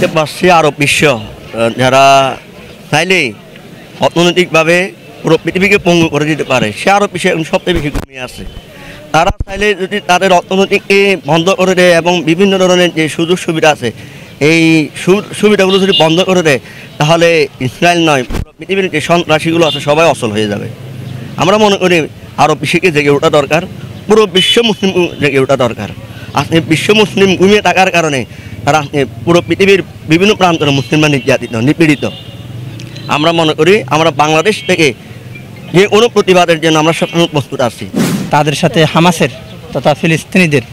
দেখতে পাচ্ছি আরব বিশ্ব যারা চাইলেই অর্থনৈতিকভাবে পুরো পৃথিবীকে পঙ্গু করে দিতে পারে, সে আরব বিশ্বে এখন সবচেয়ে বেশি কমে আছে। তারা চাইলে যদি তাদের অর্থনৈতিককে বন্ধ করে দেয় এবং বিভিন্ন ধরনের যে সুযোগ সুবিধা আছে এই সুবিধাগুলো যদি বন্ধ করে দেয়, তাহলে ইসরায়েল নয় পুরো পৃথিবীর যে সন্ত্রাসীগুলো আছে সবাই অচল হয়ে যাবে। আমরা মনে করি আরব বিশ্বকে জেগে ওঠা দরকার, পুরো বিশ্ব মুসলিম জেগে ওঠা দরকার। আজকে বিশ্ব মুসলিম ঘুমিয়ে থাকার কারণে তারা পুরো পৃথিবীর বিভিন্ন প্রান্তের মুসলিমরা নির্যাতিত নিপীড়িত। আমরা মনে করি আমরা বাংলাদেশ থেকে যে কোনো প্রতিবাদের জন্য আমরা সবসময় প্রস্তুত আছি। তাদের সাথে হামাসের তথা ফিলিস্তিনিদের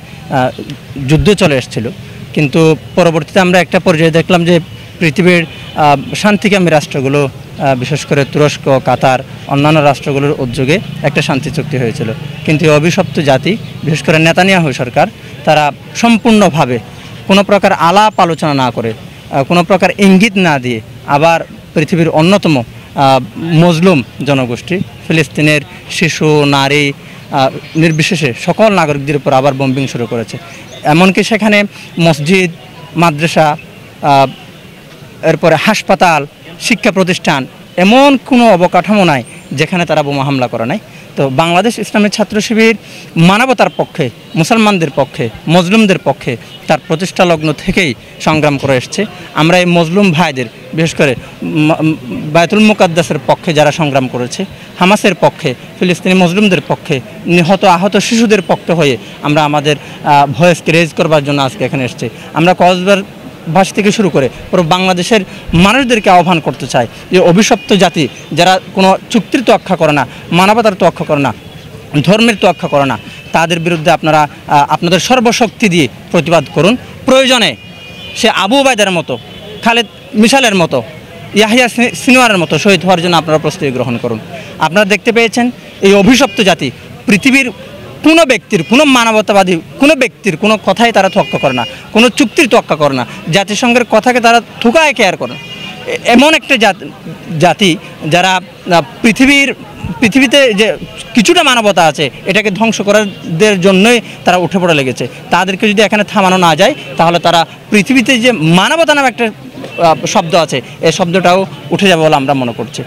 যুদ্ধ চলে এসেছিল, কিন্তু পরবর্তীতে আমরা একটা পর্যায়ে দেখলাম যে পৃথিবীর শান্তিকামী রাষ্ট্রগুলো, বিশেষ করে তুরস্ক, কাতার, অন্যান্য রাষ্ট্রগুলোর উদ্যোগে একটা শান্তি চুক্তি হয়েছিল। কিন্তু এই অভিশপ্ত জাতি, বিশেষ করে নেতানিয়াহু সরকার, তারা সম্পূর্ণভাবে কোনো প্রকার আলাপ আলোচনা না করে, কোনো প্রকার ইঙ্গিত না দিয়ে আবার পৃথিবীর অন্যতম মজলুম জনগোষ্ঠী ফিলিস্তিনের শিশু, নারী নির্বিশেষে সকল নাগরিকদের উপর আবার বম্বিং শুরু করেছে। এমনকি সেখানে মসজিদ, মাদ্রাসা, এরপরে হাসপাতাল, শিক্ষা প্রতিষ্ঠান, এমন কোনো অবকাঠামো নাই যেখানে তারা বোমা হামলা করে নাই। তো বাংলাদেশ ইসলামী ছাত্র শিবির মানবতার পক্ষে, মুসলমানদের পক্ষে, মজলুমদের পক্ষে তার প্রতিষ্ঠা লগ্ন থেকেই সংগ্রাম করে এসছে। আমরা এই মজলুম ভাইদের, বিশেষ করে বায়তুল মুকাদ্দাসের পক্ষে যারা সংগ্রাম করেছে, হামাসের পক্ষে, ফিলিস্তিনি মজলুমদের পক্ষে, নিহত আহত শিশুদের পক্ষে হয়ে আমরা আমাদের ভয়েসকে রেজ করবার জন্য আজকে এখানে এসেছি। আমরা কক্সবাজার ভাষা থেকে শুরু করে পুরো বাংলাদেশের মানুষদেরকে আহ্বান করতে চাই যে অভিশপ্ত জাতি যারা কোনো চুক্তির তোয়াক্কা করে না, মানবতার তোয়াক্কা করে না, ধর্মের তোয়াক্কা করে না, তাদের বিরুদ্ধে আপনারা আপনাদের সর্বশক্তি দিয়ে প্রতিবাদ করুন। প্রয়োজনে সে আবু উবাইদার মতো, খালেদ মিশালের মতো, ইয়াহিয়া সিনওয়ারের মতো শহীদ হওয়ার জন্য আপনারা প্রস্তুতি গ্রহণ করুন। আপনারা দেখতে পেয়েছেন এই অভিশপ্ত জাতি পৃথিবীর কোনো ব্যক্তির, কোনো মানবতাবাদী কোনো ব্যক্তির কোনো কথাই তারা তোয়াক্কা করে না, কোনো চুক্তির তোয়াক্কা করে না, জাতিসংঘের কথাকে তারা থুকায় কেয়ার করে। এমন একটা জাতি যারা পৃথিবীতে যে কিছুটা মানবতা আছে এটাকে ধ্বংস করার জন্যই তারা উঠে পড়ে লেগেছে। তাদেরকে যদি এখানে থামানো না যায়, তাহলে তারা পৃথিবীতে যে মানবতা নামে একটা শব্দ আছে, এই শব্দটাও উঠে যাবে বলে আমরা মনে করছি।